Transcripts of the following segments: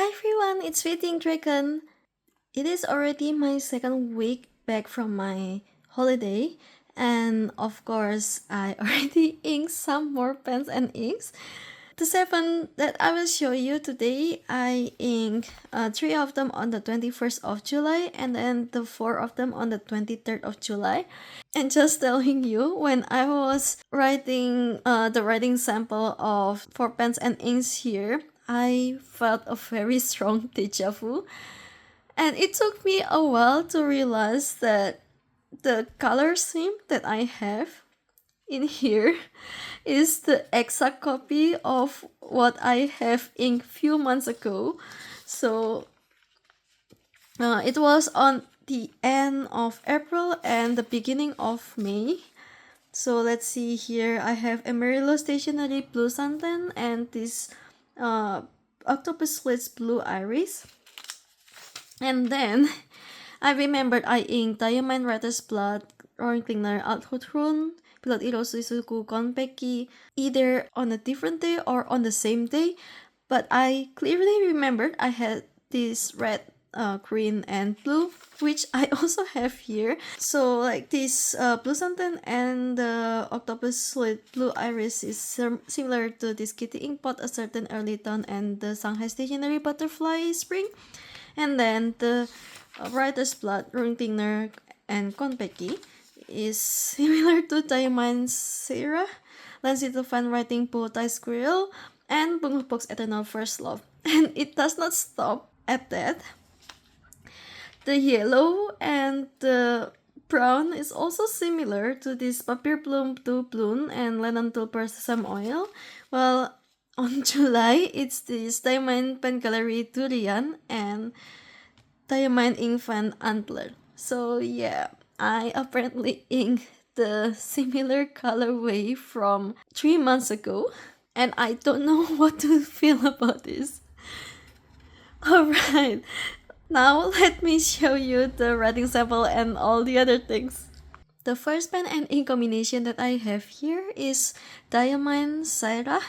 Hi everyone, it's Fitting Dragon. It is already my second week back from my holiday, and of course, I already inked some more pens and inks. The 7 that I will show you today, I inked 3 of them on the 21st of July and then the 4 of them on the 23rd of July. And just telling you, when I was writing the writing sample of 4 pens and inks here, I felt a very strong deja vu. And it took me a while to realize that the color scheme that I have in here is the exact copy of what I have inked few months ago. So it was on the end of April and the beginning of May. So let's see here, I have Imperial Stationery Blue Santan and this Octopus Slits Blue Iris. And then I remembered I inked Diamine Writer's Blood, Roaring Cleaner, Althuthrun, Pilot Iro Suisuku, Konpeki, either on a different day or on the same day. But I clearly remembered I had this red, green, and blue, which I also have here. So like this Blue Santan and the Octopus Slit Blue Iris is similar to this KittyInkpot, A Certain Early Dawn, and the Shanghai Stationery Butterfly Spring. And then the Writer's Blood, Roaring Cleaner, and Konpeki is similar to Diamine Syrah, Landsiedel Fan Writing Bowtie Squirrel, and Bungubox Eternal First Love. And it does not stop at that. The yellow and the brown is also similar to this Papier Bloom to Bloom and Lennon Tulper Sesame Oil. Well, on July, it's this Diamine Pen Gallery Durian and Diamine Ink Fan Antler. So yeah, I apparently inked the similar colorway from 3 months ago, and I don't know what to feel about this. Alright, now let me show you the writing sample and all the other things. The first pen and ink combination that I have here is Diamine Syrah.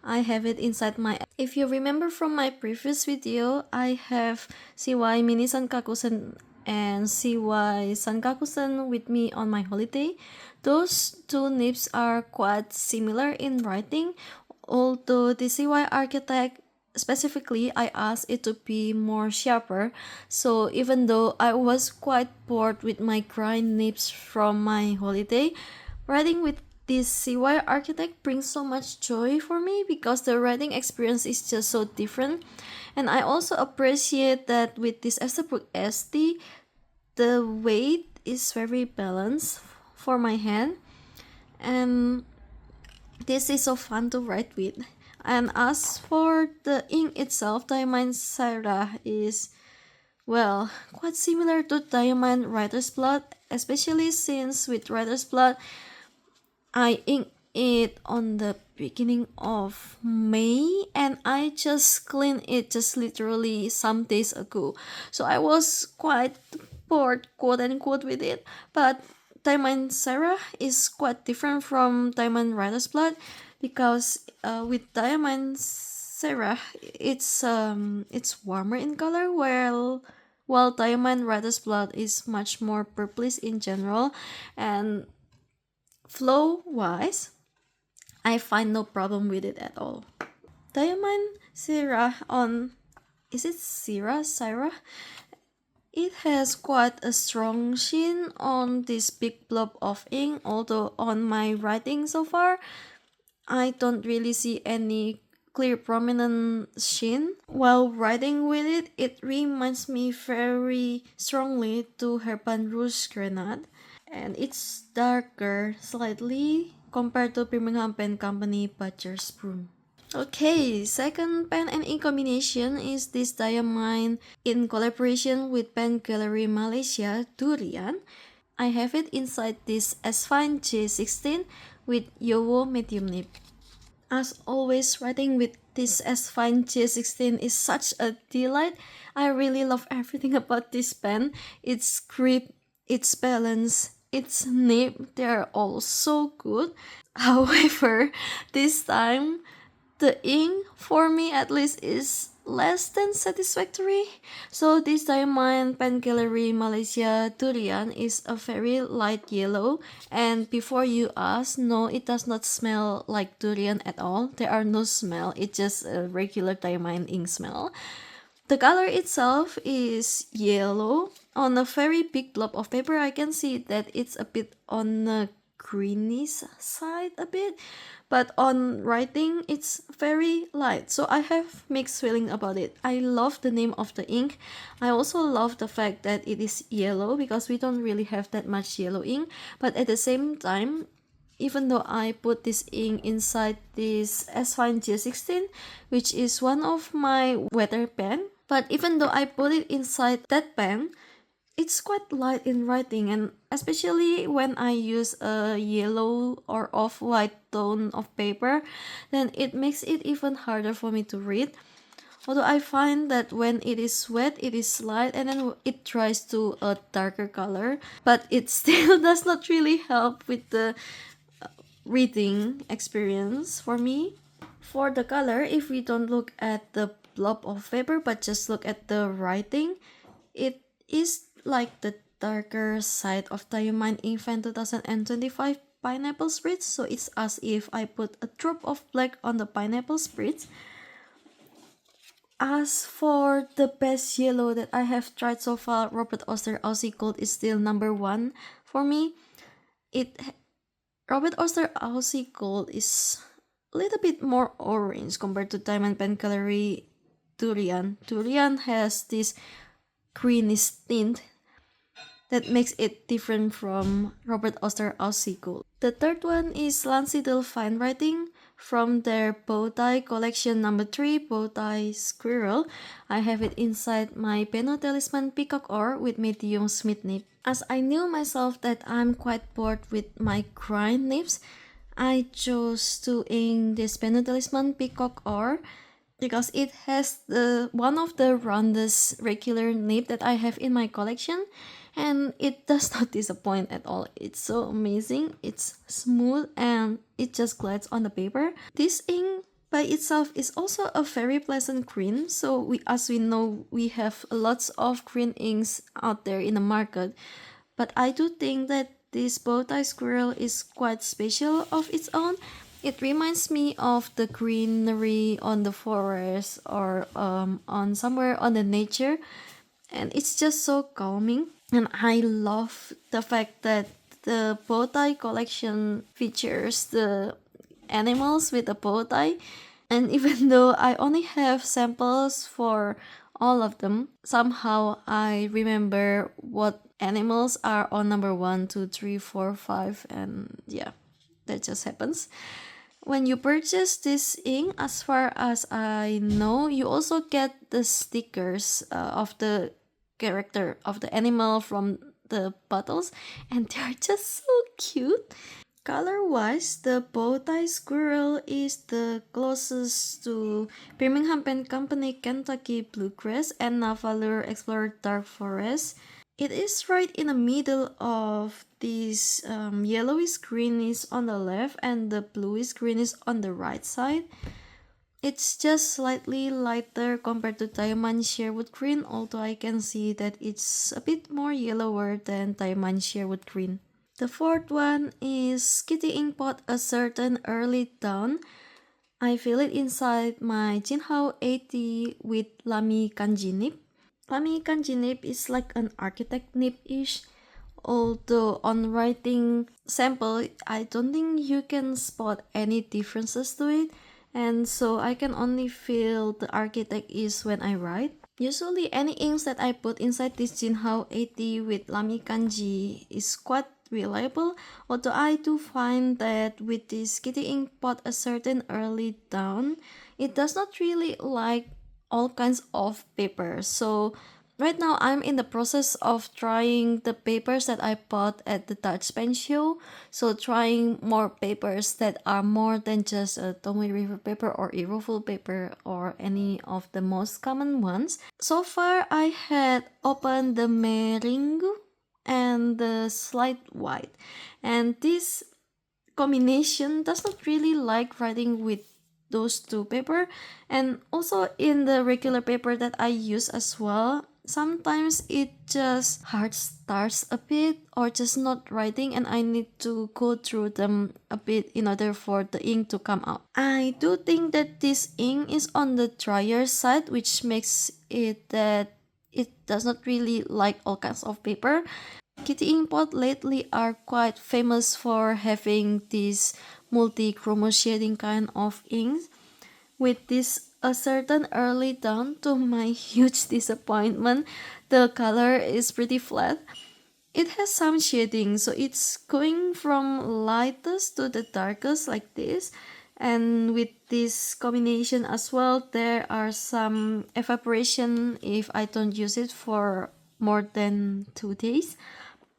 I have it inside my... If you remember from my previous video, I have CY Mini Sankakusen and CY Sankakusen with me on my holiday. Those two nibs are quite similar in writing, although the CY Architect specifically I asked it to be more sharper. So even though I was quite bored with my grind nibs from my holiday, writing with this CY Architect brings so much joy for me because the writing experience is just so different. And I also appreciate that with this Esterbrook Estie, the weight is very balanced for my hand. And this is so fun to write with. And as for the ink itself, Diamine Syrah is, well, quite similar to Diamine Writer's Blood, especially since with Writer's Blood, I inked it on the beginning of May and I just cleaned it just literally some days ago. So I was quite bored, quote unquote, with it. But Diamine Syrah is quite different from Diamine Writer's Blood because with Diamine Syrah, it's warmer in color, while Diamine Writer's Blood is much more purplish in general. And flow wise, I find no problem with it at all. Diamine Syrah on... Is it Syrah? It has quite a strong sheen on this big blob of ink, although on my writing so far, I don't really see any clear prominent sheen. While writing with it, it reminds me very strongly to Herban Rouge Grenade, and it's darker slightly compared to Birmingham Pen Company Butcher's Broom. Okay, second pen and ink combination is this Diamine in collaboration with Pen Gallery Malaysia Durian. I have it inside this Asvine J16 with Nouveau medium nib. As always, writing with this Asvine J16 is such a delight. I really love everything about this pen. Its grip, its balance, its nib, they are all so good. However, this time, the ink, for me at least, is less than satisfactory. So this Diamine Pen Gallery Malaysia Durian is a very light yellow, and before you ask, no, it does not smell like durian at all. There are no smell, it's just a regular Diamine ink smell. The color itself is yellow. On a very big blob of paper, I can see that it's a bit on the greenish side a bit, but on writing it's very light, so I have mixed feeling about it. I love the name of the ink. I also love the fact that it is yellow because we don't really have that much yellow ink, but at the same time, even though I put this ink inside this Asvine G16, which is one of my weather pen, but even though I put it inside that pen, it's quite light in writing, and especially when I use a yellow or off-white tone of paper, then it makes it even harder for me to read. Although I find that when it is wet, it is light, and then it dries to a darker color, but it still does not really help with the reading experience for me. For the color, if we don't look at the blob of paper but just look at the writing, it is like the darker side of Diamine Ink Fan 2025 pineapple spritz, so it's as if I put a drop of black on the pineapple spritz. As for the best yellow that I have tried so far, Robert Oster Aussie Gold is still number one for me. Robert Oster Aussie Gold is a little bit more orange compared to Diamond Pen Gallery Durian. Durian has this greenish tint that makes it different from Robert Oster Aussie Gold. The third one is Landsiedel Fine Writing from their Bowtie collection number 3, Bowtie Squirrel. I have it inside my BENU Talisman Peacock ore with medium smith nib. As I knew myself that I'm quite bored with my grind nibs, I chose to ink this BENU Talisman Peacock ore because it has one of the roundest regular nib that I have in my collection, and it does not disappoint at all. It's so amazing, it's smooth, and it just glides on the paper. This ink by itself is also a very pleasant green, so as we know, we have lots of green inks out there in the market, but I do think that this Bowtie Squirrel is quite special of its own. It reminds me of the greenery on the forest or on somewhere on the nature, and it's just so calming. And I love the fact that the bowtie collection features the animals with the bowtie, and even though I only have samples for all of them, somehow I remember what animals are on number 1, 2, 3, 4, 5, and yeah, that just happens. When you purchase this ink, as far as I know, you also get the stickers of the character of the animal from the bottles, and they're just so cute. Color wise, the Bowtie Squirrel is the closest to Birmingham Pen Company Kentucky Bluegrass and Navalur Explorer Dark Forest. It is right in the middle of this yellowish greenish on the left and the bluish greenish on the right side. It's just slightly lighter compared to Diamine Sherwood Green, although I can see that it's a bit more yellower than Diamine Sherwood Green. The fourth one is KittyInkpot A Certain Early Dawn. I feel it inside my Jinhao 80 with Lamy Kanji nib. Lamy Kanji nib is like an architect nib-ish, although on writing sample, I don't think you can spot any differences to it, and so I can only feel the architect is when I write. Usually any inks that I put inside this Jinhao 80 with Lamy Kanji is quite reliable, although I do find that with this KittyInkpot A Certain Early Dawn, it does not really like all kinds of papers. So right now I'm in the process of trying the papers that I bought at the Dutch Pen Show, so trying more papers that are more than just a Tomoe River paper or Iroful paper or any of the most common ones. So far I had opened the Meringu and the Slight White, and this combination does not really like writing with those two paper, and also in the regular paper that I use as well. Sometimes it just hard starts a bit or just not writing, and I need to go through them a bit in order for the ink to come out. I do think that this ink is on the drier side, which makes it that it does not really like all kinds of paper. KittyInkpot lately are quite famous for having this multi-chromo shading kind of inks. With this a certain early down, to my huge disappointment, the color is pretty flat. It has some shading, so it's going from lightest to the darkest like this. And with this combination as well, there are some evaporation if I don't use it for more than 2 days.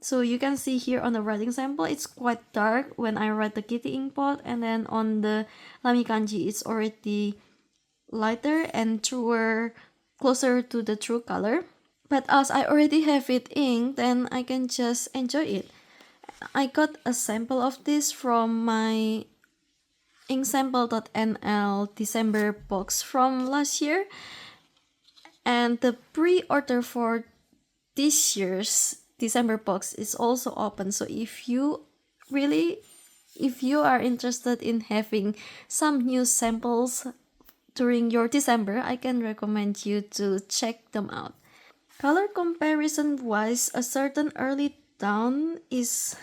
So you can see here on the writing sample, it's quite dark when I write the KittyInkpot, and then on the Lamy Kanji, it's already lighter and truer, closer to the true color. But as I already have it inked, then I can just enjoy it. I got a sample of this from my inksample.nl December box from last year, and the pre-order for this year's December box is also open. So if you are interested in having some new samples during your December, I can recommend you to check them out. Color comparison wise, a certain early down is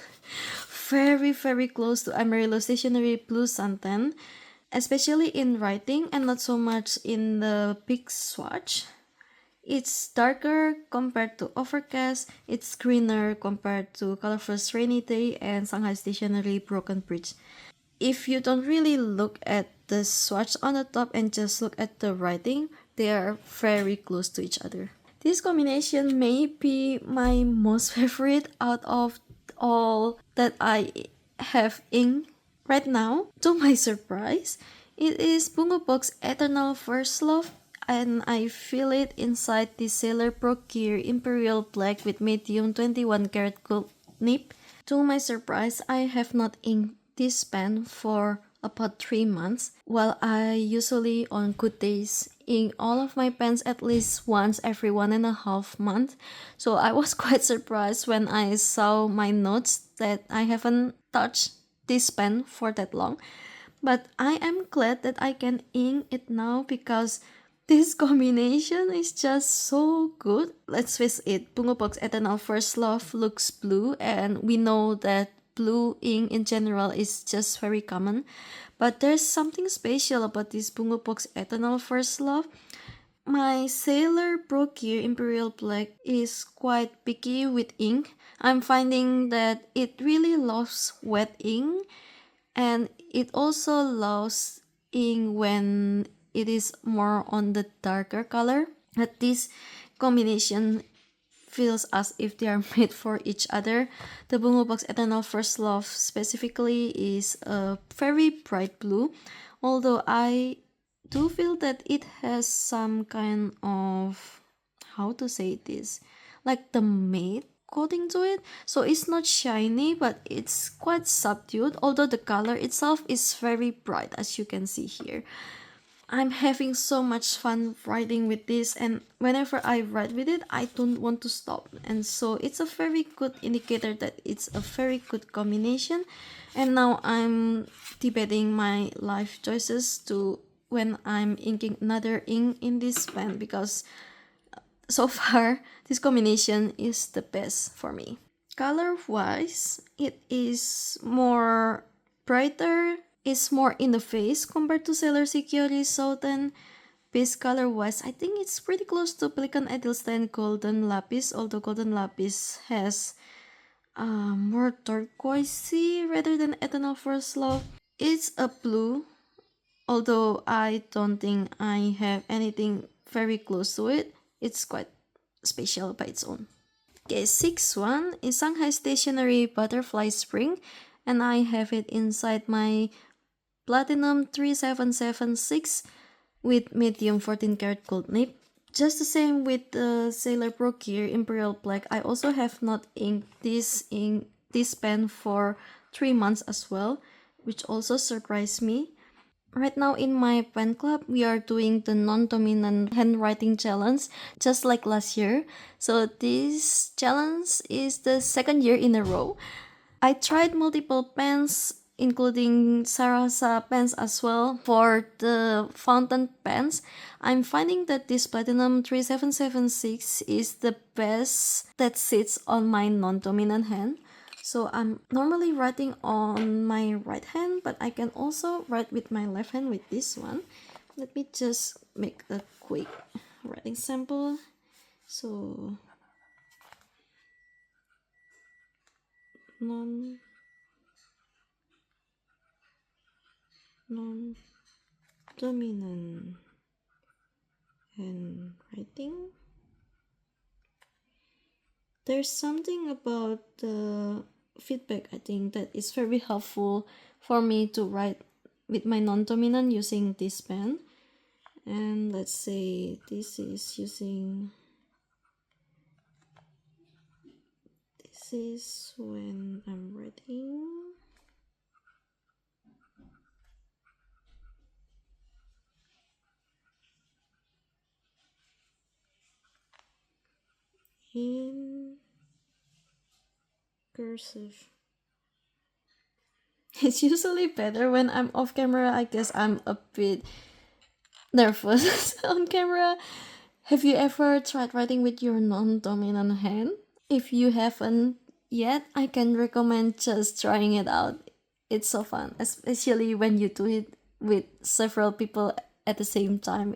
very close to Amarillo Stationery Blue Santan, especially in writing and not so much in the big swatch. It's darker compared to Overcast, it's greener compared to Colorful's Rainy Day and Shanghai Stationery Broken Bridge. If you don't really look at the swatch on the top and just look at the writing, they are very close to each other. This combination may be my most favorite out of all that I have inked right now. To my surprise, it is Bungubox Eternal First Love, and I feel it inside the Esterbrook Imperial Black with medium 21 karat gold nib. To my surprise, I have not inked this pen for about 3 months, while I usually on good days ink all of my pens at least once every 1.5 months. So I was quite surprised when I saw my notes that I haven't touched this pen for that long. But I am glad that I can ink it now because this combination is just so good. Let's face it, Bungubox Eternal First Love looks blue, and we know that blue ink in general is just very common. But there's something special about this Bungubox Eternal First Love. My Esterbrook Imperial Black is quite picky with ink. I'm finding that it really loves wet ink, and it also loves ink when it is more on the darker color. But this combination feels as if they are made for each other. The Bungubox Eternal First Love specifically is a very bright blue, although I do feel that it has some kind of, how to say this, like the matte coating to it. So it's not shiny, but it's quite subdued, although the color itself is very bright, as you can see here. I'm having so much fun writing with this, and whenever I write with it, I don't want to stop. And so it's a very good indicator that it's a very good combination. And now I'm debating my life choices to when I'm inking another ink in this pen, because so far this combination is the best for me. Color wise, it is more brighter. It's more in the face compared to Sailor Security Sultan. Base color wise, I think it's pretty close to Pelican Edelstein Golden Lapis, although Golden Lapis has more turquoisey rather than Eternal First Love. It's a blue, although I don't think I have anything very close to it. It's quite special by its own. Okay, 6th one is Shanghai Stationery Butterfly Spring, and I have it inside my Platinum 3776 with medium 14 karat gold nib. Just the same with the Esterbrook Imperial Black, I also have not inked this pen for 3 months as well, which also surprised me. Right now in my pen club, we are doing the non-dominant handwriting challenge, just like last year. So this challenge is the second year in a row. I tried multiple pens, including Sarasa pens as well. For the fountain pens, I'm finding that this Platinum 3776 is the best that sits on my non-dominant hand. So I'm normally writing on my right hand, but I can also write with my left hand with this one. Let me just make a quick writing sample. So non non dominant handwriting. There's something about the feedback, I think, that is very helpful for me to write with my non-dominant using this pen. And let's say this is when I'm writing in cursive. It's usually better when I'm off camera. I guess I'm a bit nervous on camera. Have you ever tried writing with your non-dominant hand? If you haven't yet, I can recommend just trying it out. It's so fun, especially when you do it with several people at the same time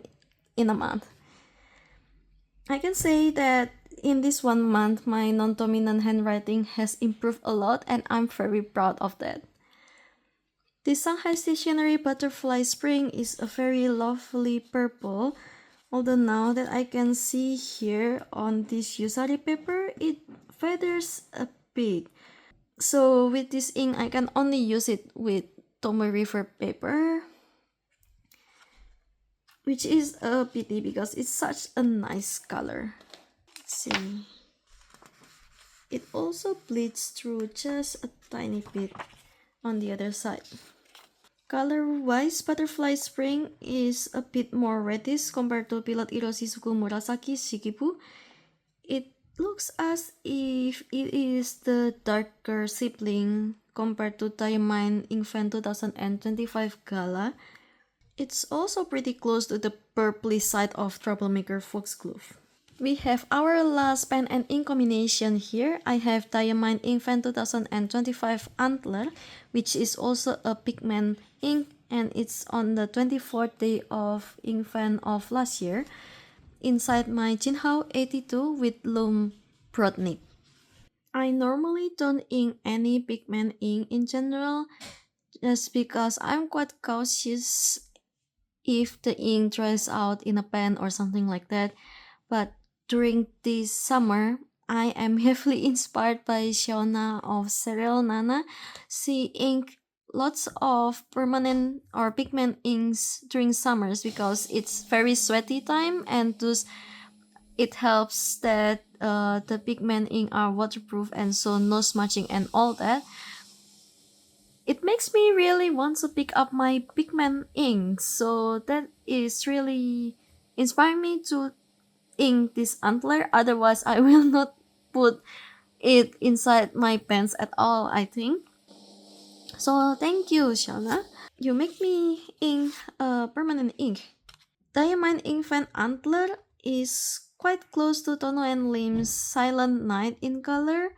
in a month. I can say that in this 1 month, my non-dominant handwriting has improved a lot, and I'm very proud of that. The Shanghai Stationery Butterfly Spring is a very lovely purple, although now that I can see here on this Yusari paper, it feathers a bit. So with this ink, I can only use it with Tomoe River paper, which is a pity because it's such a nice color. Let's see. It also bleeds through just a tiny bit on the other side. Color-wise, Butterfly Spring is a bit more reddish compared to Pilot Iroshizuku Murasaki Shikibu. It looks as if it is the darker sibling compared to Diamine Infant 2025 Gala. It's also pretty close to the purpley side of Troublemaker Foxglove. We have our last pen and ink combination here. I have Diamine Infant 2025 Antler, which is also a pigment ink, and it's on the 24th day of Infant of last year. Inside my Jinhao 82 with Loom broad nib. I normally don't ink any pigment ink in general, just because I'm quite cautious if the ink dries out in a pen or something like that. But during this summer, I am heavily inspired by Shiona of Serial Nana. She inked lots of permanent or pigment inks during summers because it's very sweaty time, and thus it helps that the pigment ink are waterproof and so no smudging and all that. It makes me really want to pick up my pigment ink, so that is really inspiring me to ink this antler. Otherwise, I will not put it inside my pens at all, I think. So thank you, Shauna. You make me ink permanent ink. Diamond Infant Antler is quite close to Tono and Lim's Silent Night in color,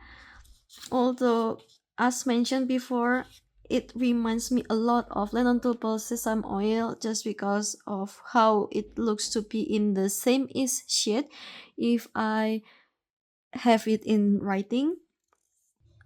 although, as mentioned before, it reminds me a lot of Lennon Tulpal Sesame Oil just because of how it looks to be in the same-ish shade if I have it in writing.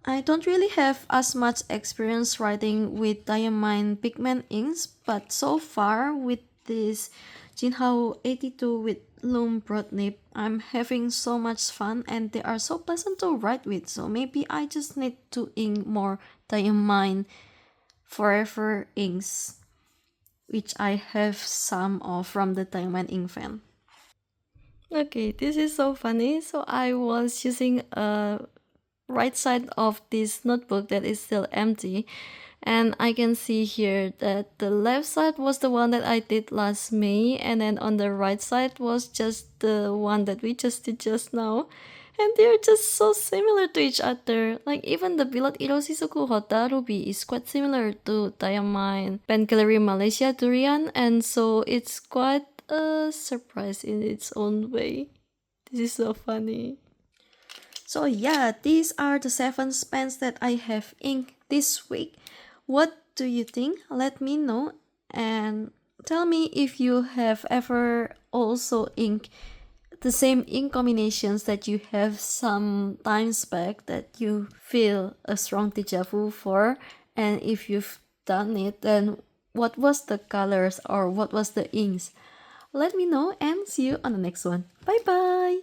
I don't really have as much experience writing with Diamine pigment inks, but so far with this Jinhao 82 with Loom broad nib, I'm having so much fun and they are so pleasant to write with, so maybe I just need to ink more Diamine Forever inks, which I have some of from the Diamine ink fan. Okay, this is so funny. So I was using a right side of this notebook that is still empty, And I can see here that the left side was the one that I did last May, and then on the right side was just the one that we just did just now. And they're just so similar to each other. Like even the Bilot Iroshizuku Hota Ruby is quite similar to Diamine Painkillery Malaysia Durian, and so it's quite a surprise in its own way. This is so funny. So yeah, these are the 7 pens that I have inked this week. What do you think? Let me know and tell me if you have ever also inked the same ink combinations that you have some times back that you feel a strong deja vu for, and if you've done it, then what was the colors or what was the inks? Let me know and see you on the next one. Bye bye!